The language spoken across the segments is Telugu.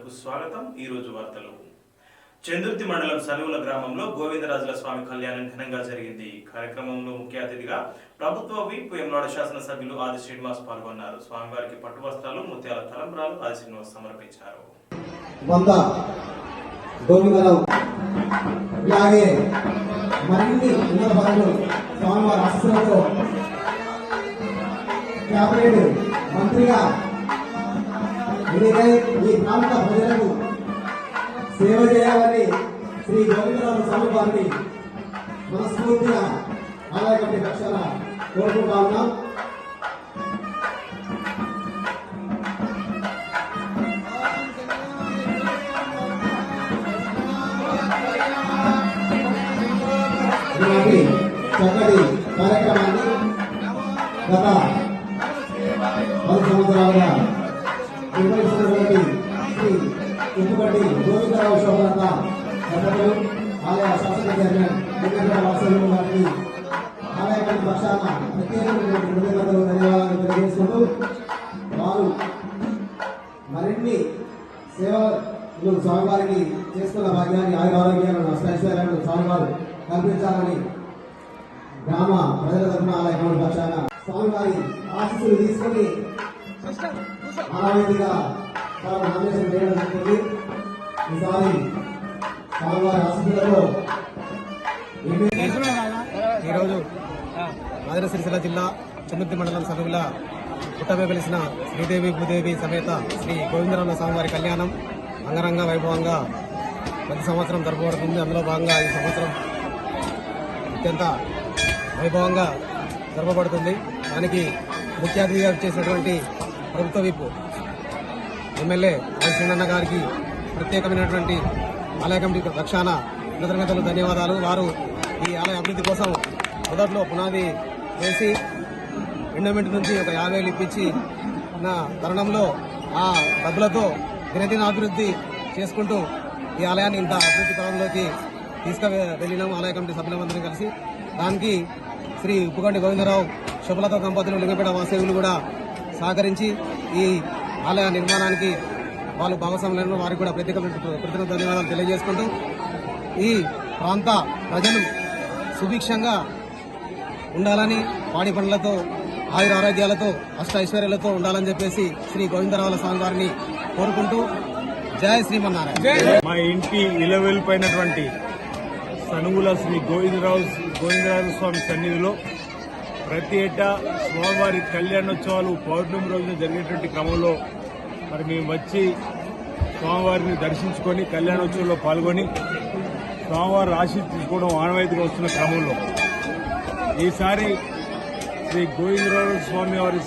వార్తలకు స్వాగతం. ఈ రోజు వార్తలు. చందుర్తి మండలం సనువుల గ్రామంలో గోవిందరాజుల స్వామి కళ్యాణం ఘనంగా జరిగింది. కార్యక్రమంలో ముఖ్య అతిథిగా ప్రభుత్వ విప్ వేములవాడ శాసనసభ్యులు ఆది శ్రీనివాస్ పాల్గొన్నారు. స్వామివారికి పట్టు వస్త్రాలు, ముత్యాల తలంబ్రాలు ఆది శ్రీనివాస్ సమర్పించారు. మంత్రిగా ఈ ప్రాంత ప్రజలకు సేవ చేయాలని శ్రీ గోవిందరాజు స్వామి వారిని మనస్ఫూర్తిగా ఆలయ కమిటీ పక్షాన కోరుకుంటా ఉన్నాం. చక్కటి కార్యక్రమాన్ని గత 10 సంవత్సరాలుగా నిర్వహిస్తున్నటువంటి శ్రీ ఉప్పుగడ్డి గోవిందరావు శోభలత దంపతులు ఆలయ శాసన చైర్మన్ వాసవి గారికి ఆలయ కమిటీ పక్షాన ప్రత్యేకమైనటువంటి కృతజ్ఞతలు, ధన్యవాదాలు తెలియజేసుకుంటూ వారు మరిన్ని సేవలు స్వామివారికి చేసుకున్న భాగ్యాన్ని ఆరోగ్యాలను అష్టైశ్వర్యాలను స్వామివారు కల్పించాలని గ్రామ ప్రజల తరఫున ఆలయ కమిటీ పక్షాన స్వామివారి ఆశీస్సులు తీసుకుని ఆరాధిగా నామినేషన్ చేయడం జరుగుతుంది. ఈసారి స్వామివారి ఆశీస్సులతో ఈరోజు రాజన్న సిరిసిల్ల జిల్లా చందుర్తి మండలం సనువుల పుట్టమే వెలిసిన శ్రీదేవి భూదేవి సమేత శ్రీ గోవిందరాజుల స్వామివారి కళ్యాణం అంగరంగ వైభవంగా ప్రతి సంవత్సరం జరపబడుతుంది. అందులో భాగంగా ఈ సంవత్సరం అత్యంత వైభవంగా జరపబడుతుంది. దానికి ముఖ్య అతిథిగా చేసినటువంటి ప్రభుత్వ విప్ ఎమ్మెల్యే శ్రీనన్న గారికి ప్రత్యేకమైనటువంటి ఆలయ కమిటీ పక్షాన కృతజ్ఞతలు, ధన్యవాదాలు. వారు ఈ ఆలయ అభివృద్ధి కోసం మొదట్లో పునాది వేసి ఎండోమెంట్ నుంచి ఒక 50,000 ఇప్పించి నా తరుణంలో ఆ డబ్బులతో దినదిన అభివృద్ధి చేసుకుంటూ ఈ ఆలయాన్ని ఇంత అభివృద్ధి పరంలోకి తీసుకువెళ్ళినాము ఆలయ కమిటీ సభ్యులందరం కలిసి. దానికి శ్రీ ఉప్పుగడ్డి గోవిందరావు శుభలత దంపతులు లింగపేట వాసవులు కూడా సహకరించి ఈ ఆలయ నిర్మాణానికి వాళ్ళు భాగస్వాములను వారికి కూడా ప్రత్యేక ధన్యవాదాలు తెలియజేసుకుంటూ ఈ ప్రాంత ప్రజలు సుభిక్షంగా ఉండాలని, పాడి పండ్లతో ఆయుర ఆరోగ్యాలతో అష్ట ఐశ్వర్యాలతో ఉండాలని చెప్పేసి శ్రీ గోవిందరావుల స్వామి వారిని కోరుకుంటూ జయ శ్రీమన్నారాయణ. మా ఇంటి ఇలవెల్పైనటువంటి సనువుల శ్రీ గోవిందరాజు స్వామి సన్నిధిలో ప్రతి ఏటా స్వామివారి కళ్యాణోత్సవాలు పౌర్ణమి రోజున జరిగేటువంటి క్రమంలో మరి మేము వచ్చి స్వామివారిని దర్శించుకొని కళ్యాణోత్సవంలో పాల్గొని స్వామివారి ఆశీస్సు తీసుకోవడం ఆనవాయితీగా వస్తున్న క్రమంలో ఈసారి శ్రీ గోవిందరాజు స్వామి వారి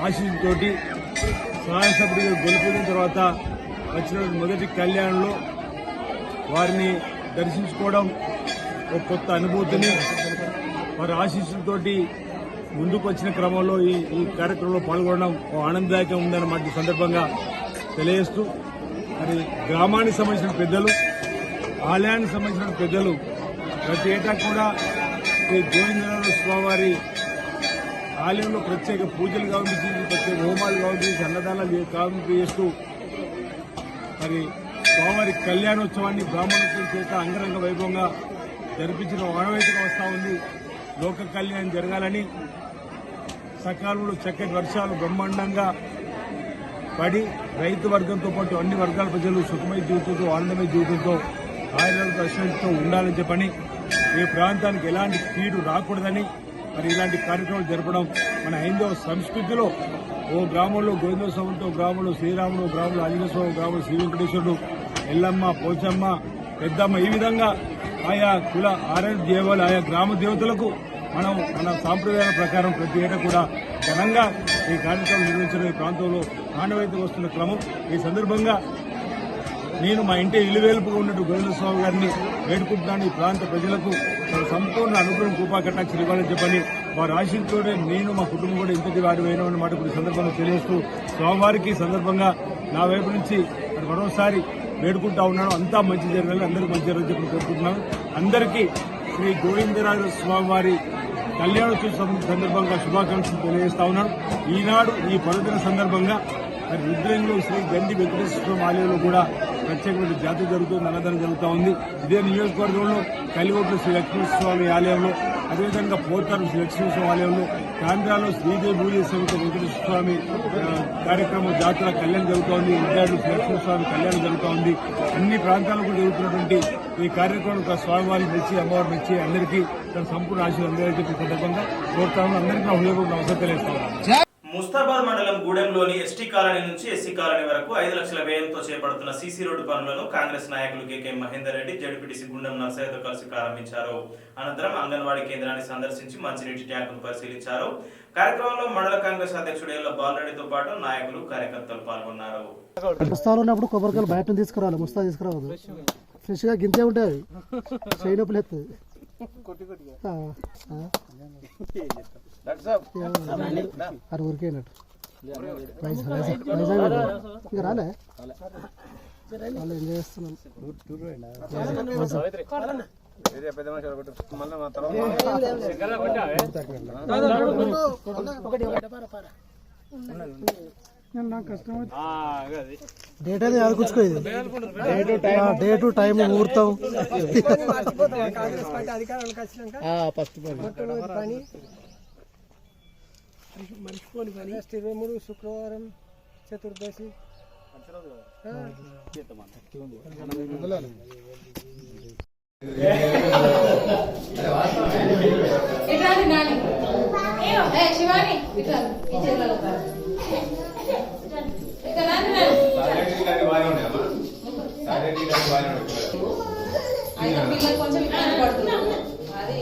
ఆశీస్సుతోటి శాసనసభ్యుడిగా గెలుపొందిన తర్వాత వచ్చిన మొదటి కళ్యాణంలో వారిని దర్శించుకోవడం ఒక కొత్త అనుభూతిని, వారి ఆశీస్సులతోటి ముందుకు వచ్చిన క్రమంలో ఈ కార్యక్రమంలో పాల్గొనడం ఆనందదాయకంగా ఉందన్నమాట సందర్భంగా తెలియజేస్తూ, మరి గ్రామానికి సంబంధించిన పెద్దలు, ఆలయానికి సంబంధించిన పెద్దలు ప్రతి ఏటా కూడా శ్రీ గోవిందరాజు స్వామివారి ఆలయంలో ప్రత్యేక పూజలు కావచ్చు, ప్రత్యేక హోమాలు కావచ్చు, అన్నదానాలు కావచ్చు చేస్తూ మరి స్వామివారి కళ్యాణోత్సవాన్ని బ్రాహ్మణోత్సవం చేత అంగరంగ వైభవంగా జరిపించిన ఆనవాయితీగా వస్తూ ఉంది. లోక కళ్యాణం జరగాలని, సకాలంలో చక్కటి వర్షాలు బ్రహ్మాండంగా పడి రైతు వర్గంతో పాటు అన్ని వర్గాల ప్రజలు సుఖమయ జీవితంతో, ఆనందమయ జీవితంతో, ఆయుర్వేద అశ్వంతో ఉండాలని చెప్పని, ఈ ప్రాంతానికి ఎలాంటి కీడు రాకూడదని మరి ఇలాంటి కార్యక్రమాలు జరపడం మన హైందవ సంస్కృతిలో ఓ గ్రామంలో గోవిందోత్సవంతో, గ్రామంలో శ్రీరాముడు, గ్రామంలో ఆంజనేయస్వామి, గ్రామంలో శ్రీ వెంకటేశ్వరుడు, ఎల్లమ్మ, పోచమ్మ, పెద్దమ్మ, ఈ విధంగా ఆయా కుల ఆరాధన దేవాలు, ఆయా గ్రామ దేవతలకు మనం మన సాంప్రదాయాల ప్రకారం ప్రతి ఏటా కూడా ఘనంగా ఈ కార్యక్రమం నిర్వహించిన ఈ ప్రాంతంలో ఆనవాయితీ వస్తున్న క్రమం. ఈ సందర్భంగా నేను మా ఇంటి ఇలువేలుపుగా ఉన్నట్టు గోవిందస్వామి గారిని వేడుకుంటున్నాను. ఈ ప్రాంత ప్రజలకు సంపూర్ణ అనుగ్రహం కృపా కటాక్షలు ఇవ్వాలని చెప్పని వారి ఆశీస్సుతోనే నేను మా కుటుంబం కూడా ఇంతటి వారి వేయడం మాట ఈ సందర్భంగా తెలియజేస్తూ స్వామివారికి సందర్భంగా నా వైపు నుంచి మరోసారి వేడుకుంటా ఉన్నాను. అంతా మంచి జరగాలి, అందరికీ మంచి జరగాలని చెప్పి కోరుకుంటున్నాను. అందరికీ శ్రీ గోవిందరాజు స్వామివారి కళ్యాణోత్సవం సందర్భంగా శుభాకాంక్షలు తెలియజేస్తా ఉన్నాను. ఈనాడు ఈ పర్వదిన సందర్భంగా రుద్రంలో శ్రీ గండి వెంకటేశ్వర ఆలయంలో కూడా ప్రత్యేకమైన జాతర జరుగుతుంది, అన్నదానం జరుగుతూ ఉంది. ఇదే నియోజకవర్గంలో కలిగొట్ల శ్రీ లక్ష్మీస్వామి ఆలయంలో, అదేవిధంగా పోతారు శ్రీ లక్ష్మీస్వామి ఆలయంలో, కాంధ్రాలో శ్రీదేవి పూజ సమేత వెంకటేశ్వర స్వామి కార్యక్రమం జాతర కళ్యాణం జరుగుతోంది. ఇంద్రాడు శ్రీ లక్ష్మీస్వామి కళ్యాణం జరుగుతూ ఉంది. అన్ని ప్రాంతాలకు జరుగుతున్నటువంటి ఈ కార్యక్రమం స్వామివారికి మెచ్చి అమ్మవారు మెచ్చి అందరికీ తన సంపూర్ణ ఆశీర్వాదం అందాలని చెప్పి సందర్భంగా కోరుతాము. అందరికీ నా హృదయపూర్వక అవసరం తెలియజేస్తాము. ముస్తాబాద్ మండలం గూడెంలోని ఎస్టీ కాలనీ నుంచి ఎస్సీ కాలనీ వరకు 5 లక్షల వ్యయంతో చేపడుతున్న సీసీ రోడ్డు పనులను కాంగ్రెస్ నాయకులు కేకే మహేందర్ రెడ్డి, జడ్పీటీసీ గుండం నర్సయ్యతో కలిసి ప్రారంభించారు. అనంతరం అంగన్వాడీ కేంద్రాన్ని సందర్శించి మంచినీటి ట్యాంకును పరిశీలించారు. కార్యక్రమంలో మండల కాంగ్రెస్ అధ్యక్షుడు ఎల్ల బాలరెడ్డితో పాటు నాయకులు, కార్యకర్తలు పాల్గొన్నారు. ముస్తాలు ఉన్నప్పుడు కొబ్బరికాయలు బయట తీసుకురావాలి, ముస్తా తీసుకురావద్దు. ఫ్రెష్గా గింతే ఉంటుంది, చేయి నొప్పులు ఎత్తుంది. అది ఊరికేనట్టు ఇంకా రాలే వాళ్ళు ఏం చేస్తున్నాం. డేట్ అనేది ఆదుకుంచుకోలేదు, డేటు టైం ముహూర్తం ఫస్ట్ పని మర్చిపోని పని 23 శుక్రవారం చతుర్దశి శివాని కొంచెం ఇబ్బంది పడుతున్నాము. అది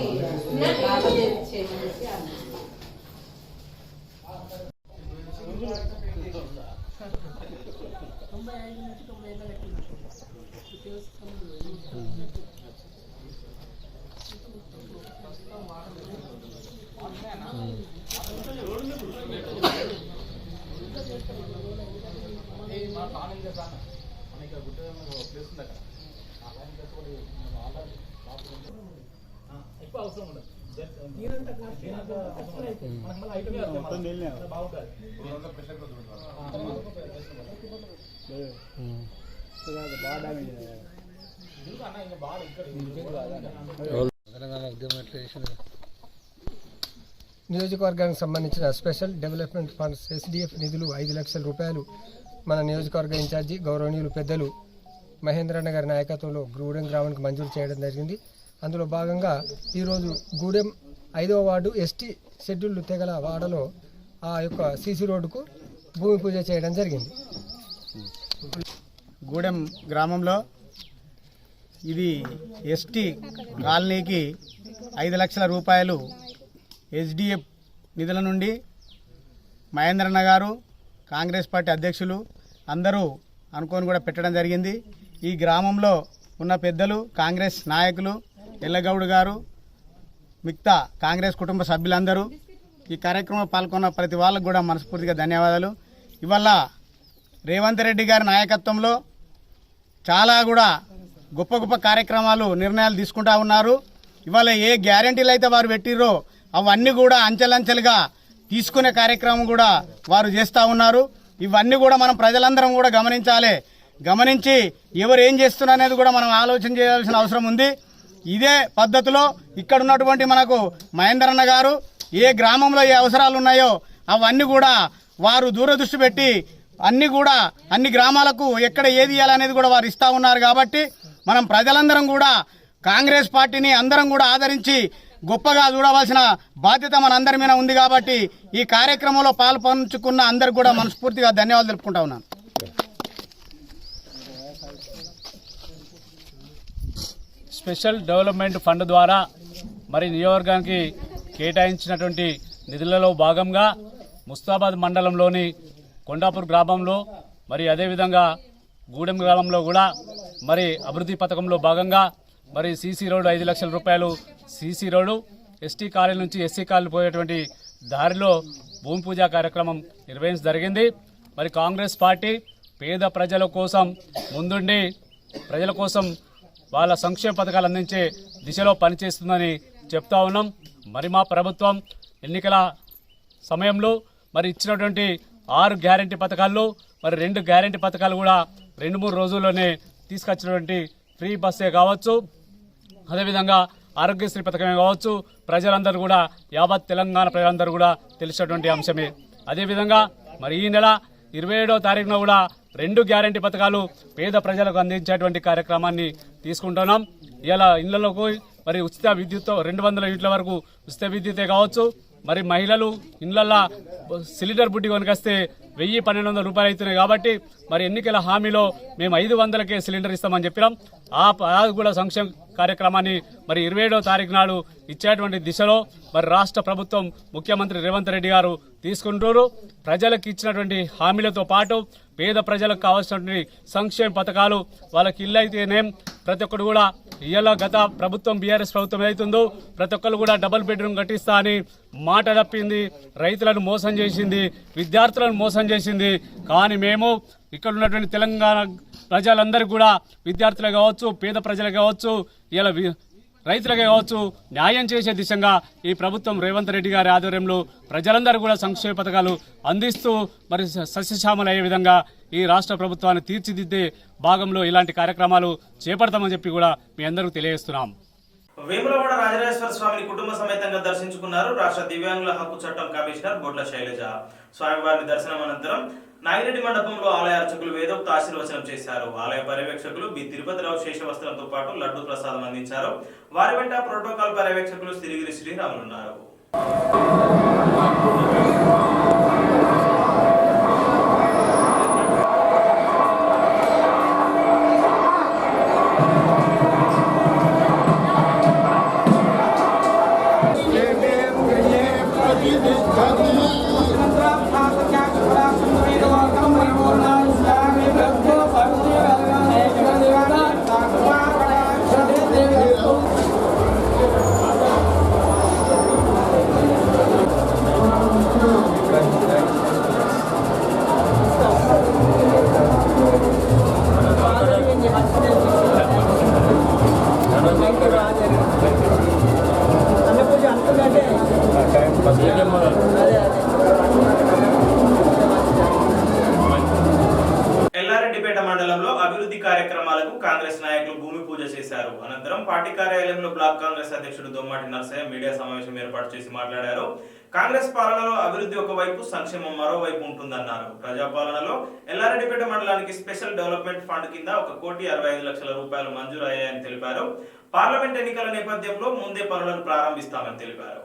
నియోజకవర్గానికి సంబంధించిన స్పెషల్ డెవలప్మెంట్ ఫండ్స్ ఎస్డిఎఫ్ నిధులు 5 లక్షల రూపాయలు మన నియోజకవర్గ ఇన్ఛార్జి గౌరవనీయులు పెద్దలు మహేంద్రన్న గారి నాయకత్వంలో గూడెం గ్రామానికి మంజూరు చేయడం జరిగింది. అందులో భాగంగా ఈరోజు గూడెం 5వ వార్డు ఎస్టీ షెడ్యూల్ తెగల వాడలో ఆ యొక్క సీసీ రోడ్డుకు భూమి పూజ చేయడం జరిగింది. గూడెం గ్రామంలో ఇది ఎస్టీ కాలనీకి 5 లక్షల రూపాయలు ఎస్డిఎఫ్ నిధుల నుండి మహేంద్రన్న గారు, కాంగ్రెస్ పార్టీ అధ్యక్షులు అందరూ అనుకొని కూడా పెట్టడం జరిగింది. ఈ గ్రామంలో ఉన్న పెద్దలు, కాంగ్రెస్ నాయకులు, ఎల్లగౌడ్ గారు, మిగతా కాంగ్రెస్ కుటుంబ సభ్యులందరూ ఈ కార్యక్రమంలో పాల్గొన్న ప్రతి వాళ్ళకు కూడా మనస్ఫూర్తిగా ధన్యవాదాలు. ఇవాళ రేవంత్ రెడ్డి గారి నాయకత్వంలో చాలా కూడా గొప్ప గొప్ప కార్యక్రమాలు, నిర్ణయాలు తీసుకుంటా ఉన్నారు. ఇవాళ ఏ గ్యారెంటీలు అయితే వారు పెట్టిర్రో అవన్నీ కూడా అంచెలంచెలుగా తీసుకునే కార్యక్రమం కూడా వారు చేస్తూ ఉన్నారు. ఇవన్నీ కూడా మనం ప్రజలందరం కూడా గమనించాలి. గమనించి ఎవరు ఏం చేస్తున్నారు అనేది కూడా మనం ఆలోచన చేయాల్సిన అవసరం ఉంది. ఇదే పద్ధతిలో ఇక్కడ ఉన్నటువంటి మనకు మహేందరన్న గారు ఏ గ్రామంలో ఏ అవసరాలు ఉన్నాయో అవన్నీ కూడా వారు దూరదృష్టి పెట్టి అన్ని గ్రామాలకు ఎక్కడ ఏది ఇవ్వాలనేది కూడా వారు ఇస్తూ ఉన్నారు. కాబట్టి మనం ప్రజలందరం కూడా కాంగ్రెస్ పార్టీని అందరం కూడా ఆదరించి గొప్పగా చూడవలసిన బాధ్యత మనందరి మీద ఉంది. కాబట్టి ఈ కార్యక్రమంలో పాల్పంచుకున్న అందరికి కూడా మనస్ఫూర్తిగా ధన్యవాదాలు తెలుపుకుంటా ఉన్నాను. స్పెషల్ డెవలప్మెంట్ ఫండ్ ద్వారా మరి నియోజకవర్గానికి కేటాయించినటువంటి నిధులలో భాగంగా ముస్తాబాద్ మండలంలోని కొండాపూర్ గ్రామంలో మరి అదేవిధంగా గూడెం గ్రామంలో కూడా మరి అభివృద్ధి పథకంలో భాగంగా మరి సీసీ రోడ్డు 5 లక్షల రూపాయలు సీసీ రోడ్డు, ఎస్టీ కాలనీ నుంచి ఎస్సీ కాలనీ పోయేటువంటి దారిలో భూమి పూజ కార్యక్రమం నిర్వహించడం జరిగింది. మరి కాంగ్రెస్ పార్టీ పేద ప్రజల కోసం ముందుండి ప్రజల కోసం వాళ్ళ సంక్షేమ పథకాలు అందించే దిశలో పనిచేస్తుందని చెప్తా ఉన్నాం. మరి మా ప్రభుత్వం ఎన్నికల సమయంలో మరి ఇచ్చినటువంటి 6 గ్యారెంటీ పథకాల్లో మరి 2 గ్యారెంటీ పథకాలు కూడా 2-3 రోజుల్లోనే తీసుకొచ్చినటువంటి ఫ్రీ బస్సే కావచ్చు, అదేవిధంగా ఆరోగ్యశ్రీ పథకమే కావచ్చు, ప్రజలందరూ కూడా యావత్ తెలంగాణ ప్రజలందరూ కూడా తెలిసినటువంటి అంశమే. అదేవిధంగా మరి ఈ నెల 27వ తారీఖున కూడా 2 గ్యారంటీ పథకాలు పేద ప్రజలకు అందించేటువంటి కార్యక్రమాన్ని తీసుకుంటున్నాం. ఇలా ఇళ్లలోకి మరి ఉచిత విద్యుత్ 200 యూనిట్ల వరకు ఉచిత విద్యుతే కావచ్చు, మరి మహిళలు ఇళ్లల్లో సిలిండర్ బుడ్డి కొనుకొస్తే 1000-1200 రూపాయలు అవుతున్నాయి. కాబట్టి మరి ఎన్నికల హామీలో మేము 500కే సిలిండర్ ఇస్తామని చెప్పినాం. ఆ కూడా సంక్షేమ కార్యక్రమాన్ని మరి 27వ తారీఖు నాడు ఇచ్చేటువంటి దిశలో మరి రాష్ట్ర ప్రభుత్వం ముఖ్యమంత్రి రేవంత్ రెడ్డి గారు తీసుకుంటారు. ప్రజలకు ఇచ్చినటువంటి హామీలతో పాటు పేద ప్రజలకు కావాల్సినటువంటి సంక్షేమ పథకాలు, వాళ్ళకి ఇల్లు అయితేనేం ప్రతి ఒక్కరు కూడా ఇయ్యాల గత ప్రభుత్వం బీఆర్ఎస్ ప్రభుత్వం ఏదైతుందో ప్రతి ఒక్కరు కూడా డబుల్ బెడ్రూమ్ కట్టిస్తా అని మాట తప్పింది, రైతులను మోసం చేసింది, విద్యార్థులను మోసం చేసింది. కానీ మేము ఇక్కడ ఉన్నటువంటి తెలంగాణ ప్రజలందరికీ కూడా విద్యార్థులు కావచ్చు, పేద ప్రజలు కావచ్చు, ఇలా రైతులకే కావచ్చు న్యాయం చేసే దిశగా ఈ ప్రభుత్వం రేవంత్ రెడ్డి గారి ఆధ్వర్యంలో ప్రజలందరూ కూడా సంక్షేమ పథకాలు అందిస్తూ మరి సస్యశ్యామలు అయ్యే విధంగా ఈ రాష్ట్ర ప్రభుత్వాన్ని తీర్చిదిద్దే భాగంలో ఇలాంటి కార్యక్రమాలు చేపడతామని చెప్పి కూడా మీ అందరికీ తెలియజేస్తున్నాం. వేములవాడ రాజరాజేశ్వర స్వామిని కుటుంబ సమేతంగా దర్శించుకున్నారు రాష్ట్ర దివ్యాంగుల హక్కు చట్టం కమిషనర్ బొడ్ల శైలజ. స్వామివారిని దర్శనం అనంతరం నాగిరెడ్డి మండపంలో ఆలయ అర్చకులు వేదోక్త ఆశీర్వచనం చేశారు. ఆలయ పర్యవేక్షకులు బి తిరుపతిరావు శేషవస్త్రంతో పాటు లడ్డూ ప్రసాదం అందించారు. వారి వెంట ప్రోటోకాల్ పర్యవేక్షకులు సిరిగిరి శ్రీరాములు ఉన్నారు. ఎల్లారెడ్డిపేట మండలంలో అభివృద్ధి కార్యక్రమాలకు కాంగ్రెస్ నాయకులు భూమి పూజ చేశారు. అనంతరం పార్టీ కార్యాలయంలో బ్లాక్ కాంగ్రెస్ అధ్యక్షుడు దొమ్మాటి నర్సయ్య మీడియా సమావేశం ఏర్పాటు చేసి మాట్లాడారు. కాంగ్రెస్ పాలనలో అభివృద్ధి ఒకవైపు, సంక్షేమం మరోవైపు ఉంటుందన్నారు. ప్రజాపాలనలో ఎల్లారెడ్డిపేట మండలానికి స్పెషల్ డెవలప్మెంట్ ఫండ్ కింద 1,65,00,000 రూపాయలు మంజూరు అయ్యాయని తెలిపారు. పార్లమెంట్ ఎన్నికల నేపథ్యంలో ముందే పనులను ప్రారంభిస్తామని తెలిపారు.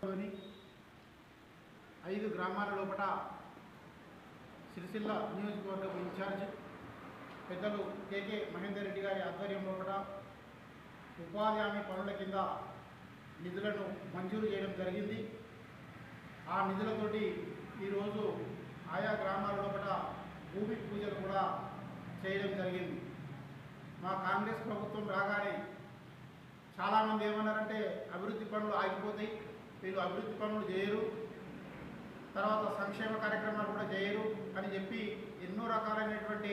లోని 5 గ్రామాల లోపల సిరిసిల్ల నియోజకవర్గ ఇన్ఛార్జ్ పెద్దలు కేకే మహేందర్ రెడ్డి గారి ఆధ్వర్యం లోపల ఉపాధి హామీ పనుల కింద నిధులను మంజూరు చేయడం జరిగింది. ఆ నిధులతోటి ఈరోజు ఆయా గ్రామాల లోపల భూమి పూజలు కూడా చేయడం జరిగింది. మా కాంగ్రెస్ ప్రభుత్వం రాగానే చాలామంది ఏమన్నారంటే అభివృద్ధి పనులు ఆగిపోతాయి, వీళ్ళు అభివృద్ధి పనులు చేయరు, తర్వాత సంక్షేమ కార్యక్రమాలు కూడా చేయరు అని చెప్పి ఎన్నో రకాలైనటువంటి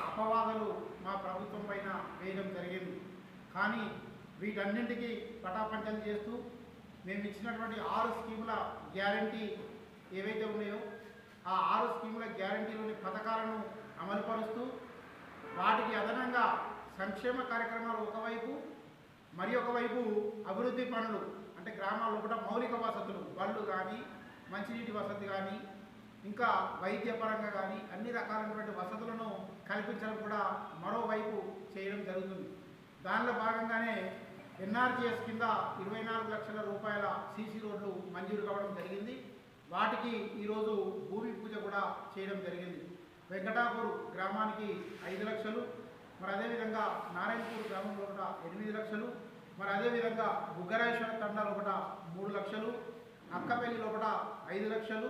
అపవాదాలు మా ప్రభుత్వం పైన వేయడం జరిగింది. కానీ వీటన్నింటికీ పటాపంచలు చేస్తూ మేము ఇచ్చినటువంటి 6 స్కీముల గ్యారంటీ ఏవైతే ఉన్నాయో ఆ 6 స్కీముల గ్యారంటీలోని పథకాలను అమలుపరుస్తూ వాటికి అదనంగా సంక్షేమ కార్యక్రమాలు ఒకవైపు, మరి ఒకవైపు అభివృద్ధి పనులు అంటే గ్రామాల్లో కూడా మౌలిక వసతులు, బళ్ళు కానీ, మంచినీటి వసతి కానీ, ఇంకా వైద్యపరంగా కానీ అన్ని రకాలైనటువంటి వసతులను కల్పించడం కూడా మరోవైపు చేయడం జరుగుతుంది. దానిలో భాగంగానే ఎన్ఆర్జీఎస్ కింద 24 లక్షల రూపాయల సీసీ రోడ్లు మంజూరు కావడం జరిగింది. వాటికి ఈరోజు భూమి పూజ కూడా చేయడం జరిగింది. వెంకటాపూర్ గ్రామానికి 5 లక్షలు, మరి అదేవిధంగా నారాయణపూర్ గ్రామంలో కూడా 8 లక్షలు, మరి అదేవిధంగా బుగ్గరాయేశ్వర తండాలో కూడా 3 లక్షలు, అక్కపల్లిలో కూడా 5 లక్షలు,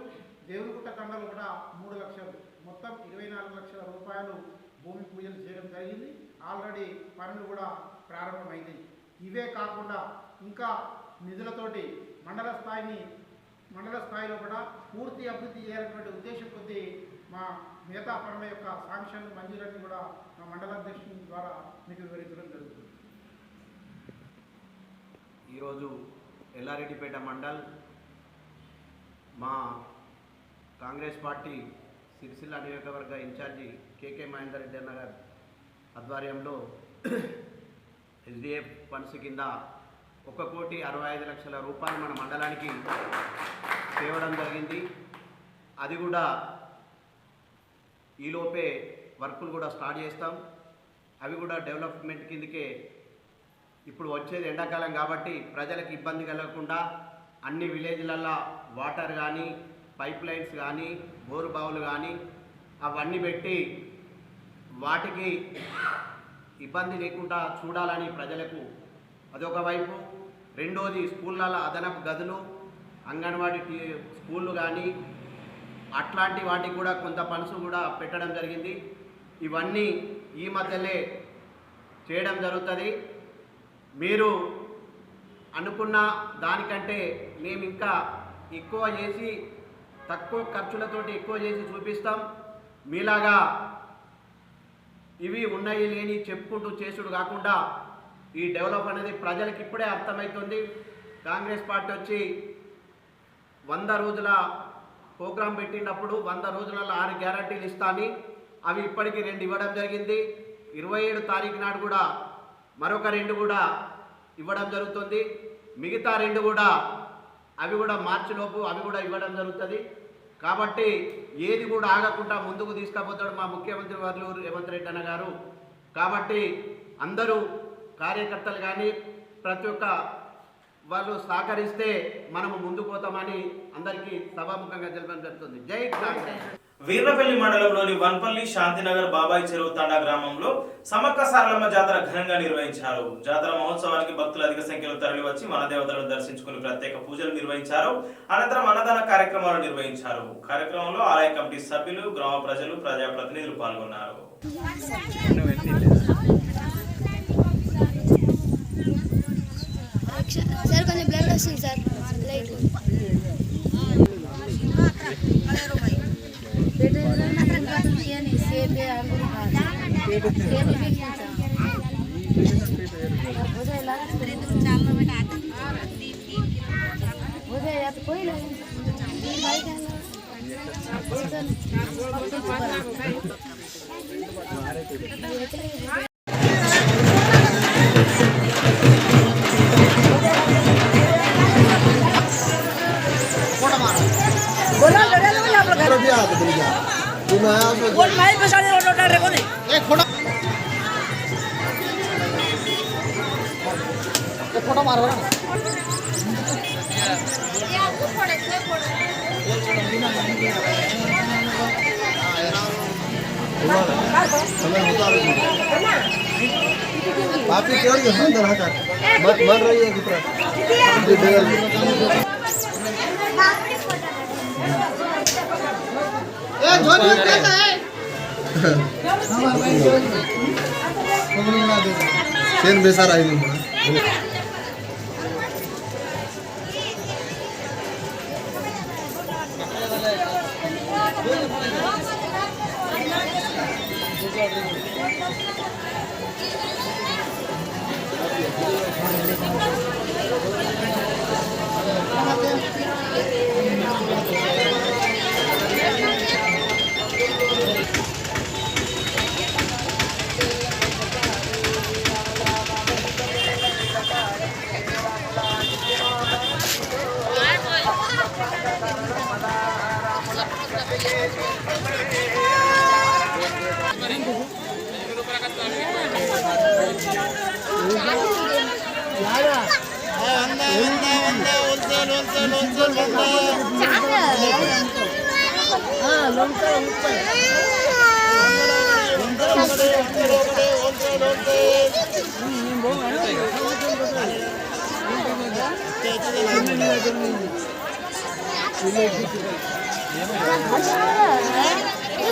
దేవునిగుట్ట తండలో కూడా 3 లక్షలు, మొత్తం 24 లక్షల రూపాయలు భూమి పూజలు చేయడం జరిగింది. ఆల్రెడీ పనులు కూడా ప్రారంభమైంది. ఇవే కాకుండా ఇంకా నిధులతోటి మండల స్థాయిలో కూడా పూర్తి అభివృద్ధి చేయాలనేటువంటి ఉద్దేశం కొద్దీ మా మిగతా పనుల యొక్క శాంక్షన్ మంజూరని కూడా మా మండలాధ్యక్షుని ద్వారా మీకు వివరించడం జరుగుతుంది. ఈరోజు ఎల్లారెడ్డిపేట మండల్ మా కాంగ్రెస్ పార్టీ సిరిసిల్ల నియోజకవర్గ ఇన్ఛార్జి కేకే మహేందర్ రెడ్డి అన్న గారి ఆధ్వర్యంలో ఎస్డిఎఫ్ ఫండ్స్ కింద 1,65,00,000 రూపాయలు మన మండలానికి తేవడం జరిగింది. అది కూడా ఈలోపే వర్కులు కూడా స్టార్ట్ చేస్తాం. అవి కూడా డెవలప్మెంట్ కిందకే. ఇప్పుడు వచ్చేది ఎండాకాలం కాబట్టి ప్రజలకు ఇబ్బంది కలగకుండా అన్ని విలేజ్లల్లో వాటర్ కానీ, పైప్ లైన్స్ కానీ, బోరు బావులు కానీ అవన్నీ పెట్టి వాటికి ఇబ్బంది లేకుండా చూడాలని ప్రజలకు అదొక వైపు. రెండోది స్కూళ్ళల్లో అదనపు గదులు, అంగన్వాడీ స్కూళ్ళు కానీ అట్లాంటి వాటికి కూడా కొంత ఫండ్స్ కూడా పెట్టడం జరిగింది. ఇవన్నీ ఈ మధ్యలే చేయడం జరుగుతుంది. మీరు అనుకున్న దానికంటే మేము ఇంకా ఎక్కువ చేసి తక్కువ ఖర్చులతోటి ఎక్కువ చేసి చూపిస్తాం. మీలాగా ఇవి ఉన్నాయి లేని చెప్పుకుంటూ చేసుడు కాకుండా ఈ డెవలప్ అనేది ప్రజలకు ఇప్పుడే అర్థమవుతుంది. కాంగ్రెస్ పార్టీ వచ్చి 100 రోజుల ప్రోగ్రాం పెట్టినప్పుడు 100 రోజులలో 6 గ్యారంటీలు ఇస్తాని అవి ఇప్పటికీ 2 ఇవ్వడం జరిగింది. 27 తారీఖు నాడు కూడా మరొక 2 కూడా ఇవ్వడం జరుగుతుంది. మిగతా 2 కూడా అవి కూడా మార్చిలోపు అవి కూడా ఇవ్వడం జరుగుతుంది. కాబట్టి ఏది కూడా ఆగకుండా ముందుకు తీసుకుపోతాడు మా ముఖ్యమంత్రి వర్యులు రేవంత్ రెడ్డి అన్న గారు. కాబట్టి అందరూ కార్యకర్తలు కానీ ప్రతి ఒక్క వాళ్ళు సహకరిస్తే మనము ముందుకు పోతామని అందరికీ సభాముఖంగా తెలపడం జరుగుతుంది. జై కాంగ్రెస్. వీర్లపల్లి మండలంలోని వన్పల్లి శాంతినగర్ బాబాయి చెరువు తాండా గ్రామంలో సమ్మక్క సారలమ్మ జాతర ఘనంగా నిర్వహించారు. జాతర మహోత్సవానికి భక్తులు అధిక సంఖ్యలో తరలివచ్చి వనదేవతలను దర్శించుకుని ప్రత్యేక పూజలు నిర్వహించారు. అనంతరం అన్నదాన కార్యక్రమాలు నిర్వహించారు. కార్యక్రమంలో ఆలయ కమిటీ సభ్యులు, గ్రామ ప్రజలు, ప్రజాప్రతినిధులు పాల్గొన్నారు. సార్ కొంచెం బ్లడ్ వస్తుంది సార్. లైట్ फोटो मारो ना पापी क्यों ये अंदर हटा मन रही है कितना ए धोनी कैसा है सेन बेसार आई नहीं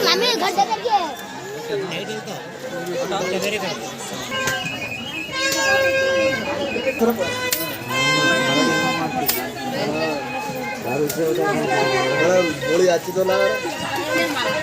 मम्मी घर से करके गोली अच्छी तो लगा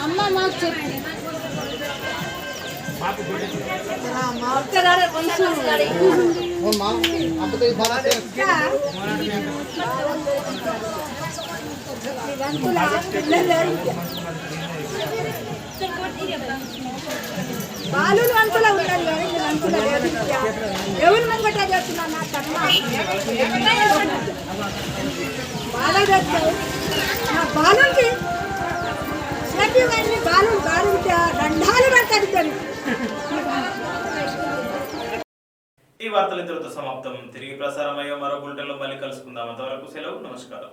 అమ్మ మాకు చెప్పు బాలులు అంతలా ఉంటారు కానీ అంతలా లేదు ఎవరు ముంగట చేస్తున్నా నా కర్మ బాగా చేస్తారు నా బాలుకి బాలు బాలు దండాలు పడతాడు. ఈ వార్తలు ఇంతటితో సమాప్తం. తిరిగి ప్రసారమయ్యే మరో బులెటిన్లో మళ్ళీ కలుసుకుందాం. అంతవరకు సెలవు. నమస్కారం.